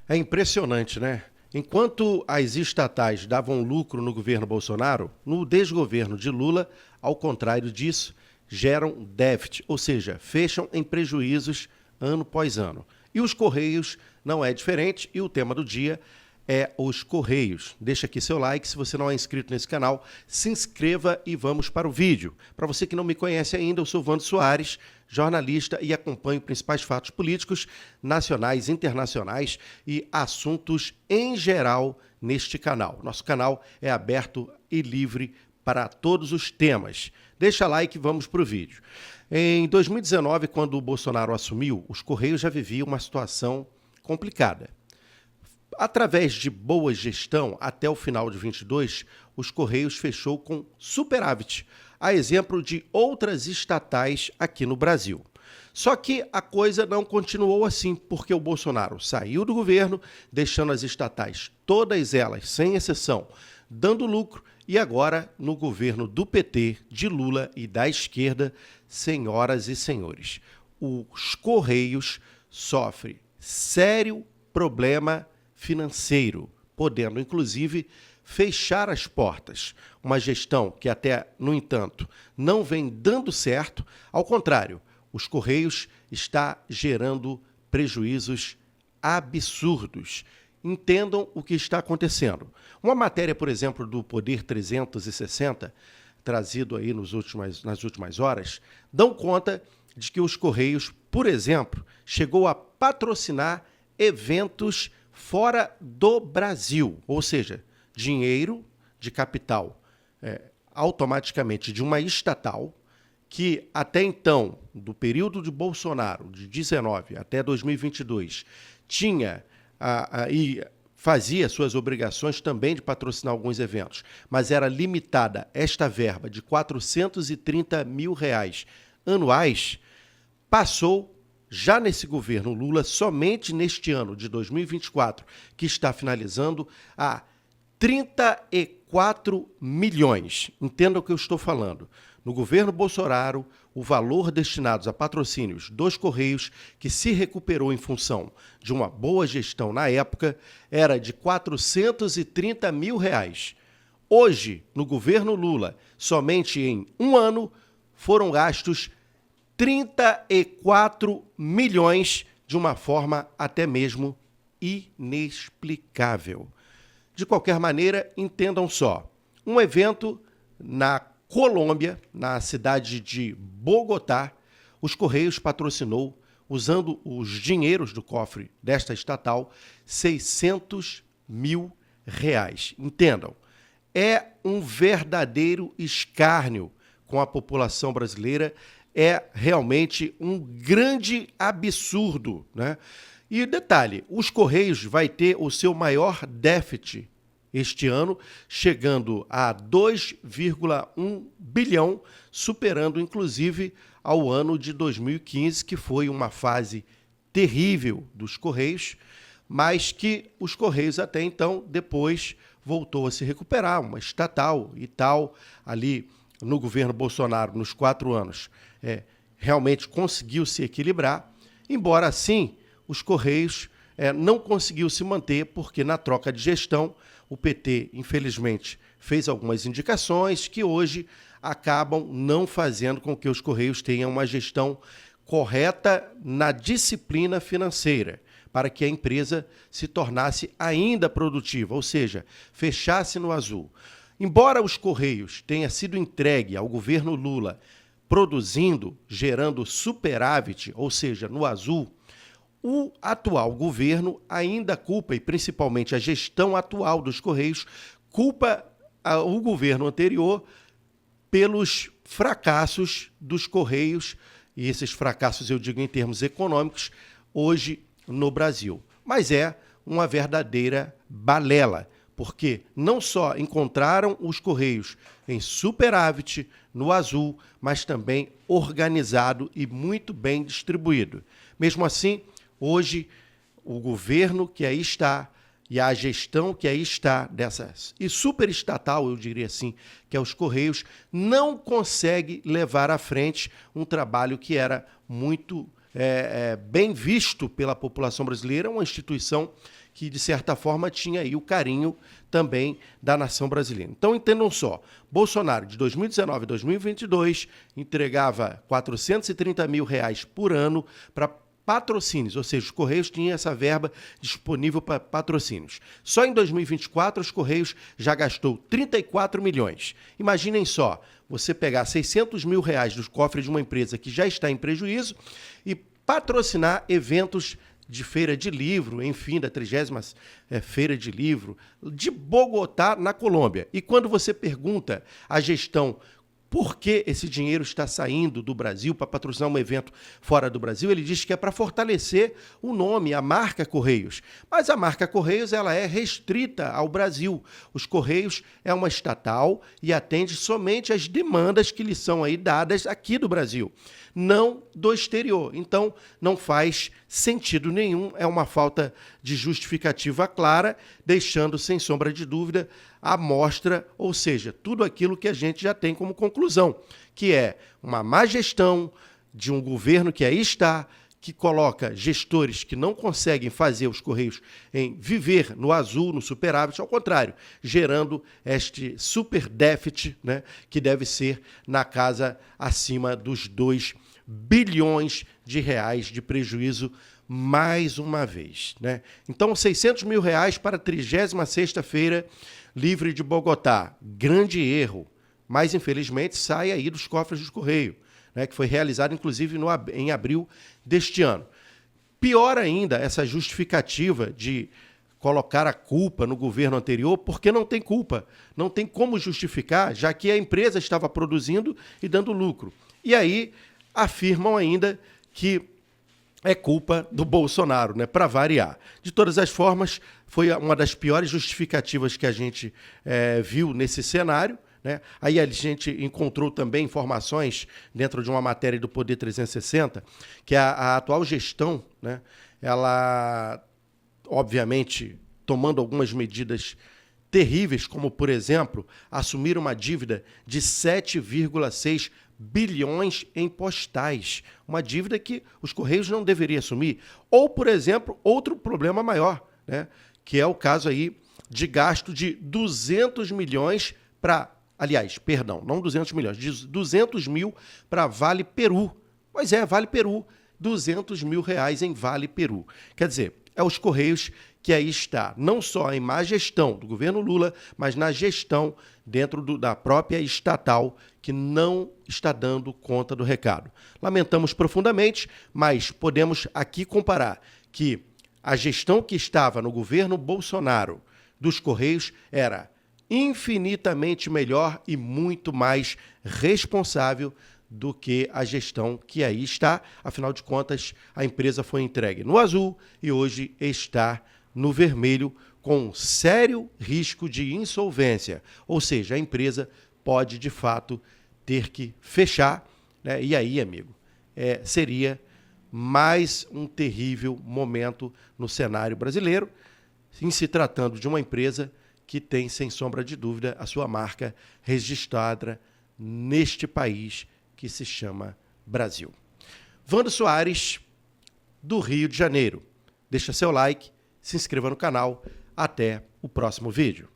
É impressionante, né? Enquanto as estatais davam lucro no governo Bolsonaro, no desgoverno de Lula, ao contrário disso, geram déficit, ou seja, fecham em prejuízos ano após ano. E os Correios não é diferente, e o tema do dia é os Correios. Deixa aqui seu like, se você não é inscrito nesse canal, se inscreva e vamos para o vídeo. Para você que não me conhece ainda, eu sou Vando Soares, jornalista e acompanho principais fatos políticos, nacionais, internacionais e assuntos em geral neste canal. Nosso canal é aberto e livre para todos os temas. Deixa like e vamos para o vídeo. Em 2019, quando o Bolsonaro assumiu, os Correios já viviam uma situação complicada. Através de boa gestão, até o final de 22, os Correios fechou com superávit, a exemplo de outras estatais aqui no Brasil. Só que a coisa não continuou assim, porque o Bolsonaro saiu do governo, deixando as estatais, todas elas, sem exceção, dando lucro, e agora, no governo do PT, de Lula e da esquerda, senhoras e senhores, os Correios sofrem sério problema financeiro, podendo, inclusive, fechar as portas. Uma gestão que até, no entanto, não vem dando certo. Ao contrário, os Correios está gerando prejuízos absurdos. Entendam o que está acontecendo. Uma matéria, por exemplo, do Poder 360, trazido aí nas últimas horas, dão conta de que os Correios, por exemplo, chegou a patrocinar eventos fora do Brasil, ou seja, dinheiro de capital automaticamente de uma estatal que até então, do período de Bolsonaro, de 19 até 2022, tinha e fazia suas obrigações também de patrocinar alguns eventos, mas era limitada esta verba de R$430 mil anuais, passou já nesse governo Lula, somente neste ano de 2024, que está finalizando, a 34 milhões. Entenda o que eu estou falando. No governo Bolsonaro, o valor destinados a patrocínios dos Correios, que se recuperou em função de uma boa gestão na época, era de R$430 mil. Hoje, no governo Lula, somente em um ano, foram gastos 34 milhões de uma forma até mesmo inexplicável. De qualquer maneira, entendam só, um evento na Colômbia, na cidade de Bogotá, os Correios patrocinou, usando os dinheiros do cofre desta estatal, R$600 mil. Entendam, é um verdadeiro escárnio com a população brasileira, é realmente um grande absurdo, né? E detalhe, os Correios vai ter o seu maior déficit este ano, chegando a 2,1 bilhão, superando inclusive ao ano de 2015, que foi uma fase terrível dos Correios, mas que os Correios até então, depois, voltou a se recuperar, uma estatal e tal, ali no governo Bolsonaro, nos 4 anos, realmente conseguiu se equilibrar, embora assim os Correios não conseguiu se manter, porque na troca de gestão o PT, infelizmente, fez algumas indicações que hoje acabam não fazendo com que os Correios tenham uma gestão correta na disciplina financeira, para que a empresa se tornasse ainda produtiva, ou seja, fechasse no azul. Embora os Correios tenha sido entregue ao governo Lula produzindo, gerando superávit, ou seja, no azul, o atual governo ainda culpa, e principalmente a gestão atual dos Correios, culpa o governo anterior pelos fracassos dos Correios, e esses fracassos eu digo em termos econômicos, hoje no Brasil. Mas é uma verdadeira balela, porque não só encontraram os Correios em superávit, no azul, mas também organizado e muito bem distribuído. Mesmo assim, hoje, o governo que aí está e a gestão que aí está dessas, e superestatal, eu diria assim, que é os Correios, não consegue levar à frente um trabalho que era muito bem visto pela população brasileira, uma instituição que, de certa forma, tinha aí o carinho também da nação brasileira. Então, entendam só, Bolsonaro, de 2019 a 2022, entregava R$430 mil por ano para patrocínios, ou seja, os Correios tinham essa verba disponível para patrocínios. Só em 2024, os Correios já gastou 34 milhões. Imaginem só, você pegar R$600 mil dos cofres de uma empresa que já está em prejuízo e patrocinar eventos de feira de livro, enfim, da 30ª Feira de Livro, de Bogotá, na Colômbia. E quando você pergunta à gestão por que esse dinheiro está saindo do Brasil para patrocinar um evento fora do Brasil, ele diz que é para fortalecer o nome, a marca Correios. Mas a marca Correios ela é restrita ao Brasil. Os Correios é uma estatal e atende somente às demandas que lhe são aí dadas aqui do Brasil, não do exterior. Então, não faz sentido nenhum, é uma falta de justificativa clara, deixando, sem sombra de dúvida, a mostra, ou seja, tudo aquilo que a gente já tem como conclusão, que é uma má gestão de um governo que aí está, que coloca gestores que não conseguem fazer os Correios em viver no azul, no superávit, ao contrário, gerando este super déficit, né, que deve ser na casa acima dos 2 bilhões de reais de prejuízo mais uma vez, né? Então, R$600 mil para a 36ª Feira Livre de Bogotá. Grande erro, mas infelizmente sai aí dos cofres do Correio, né, que foi realizado inclusive em abril deste ano. Pior ainda, essa justificativa de colocar a culpa no governo anterior, porque não tem culpa, não tem como justificar, já que a empresa estava produzindo e dando lucro. E aí afirmam ainda que é culpa do Bolsonaro, né, para variar. De todas as formas, foi uma das piores justificativas que a gente viu nesse cenário, né? Aí a gente encontrou também informações dentro de uma matéria do Poder 360, que a atual gestão, né, ela, obviamente, tomando algumas medidas terríveis, como, por exemplo, assumir uma dívida de 7,6 bilhões em postais, uma dívida que os Correios não deveriam assumir. Ou, por exemplo, outro problema maior, né, que é o caso aí de gasto de 200 milhões para... Aliás, perdão, não 200 milhões, 200 mil para Vale Peru. Pois é, Vale Peru, 200 mil em Vale Peru. Quer dizer, é os Correios que aí está, não só em má gestão do governo Lula, mas na gestão dentro da própria estatal, que não está dando conta do recado. Lamentamos profundamente, mas podemos aqui comparar que a gestão que estava no governo Bolsonaro dos Correios era infinitamente melhor e muito mais responsável do que a gestão que aí está. Afinal de contas, a empresa foi entregue no azul e hoje está no vermelho, com sério risco de insolvência. Ou seja, a empresa pode, de fato, ter que fechar, né? E aí, amigo, seria mais um terrível momento no cenário brasileiro, em se tratando de uma empresa que tem, sem sombra de dúvida, a sua marca registrada neste país que se chama Brasil. Vando Soares, do Rio de Janeiro. Deixa seu like, se inscreva no canal. Até o próximo vídeo.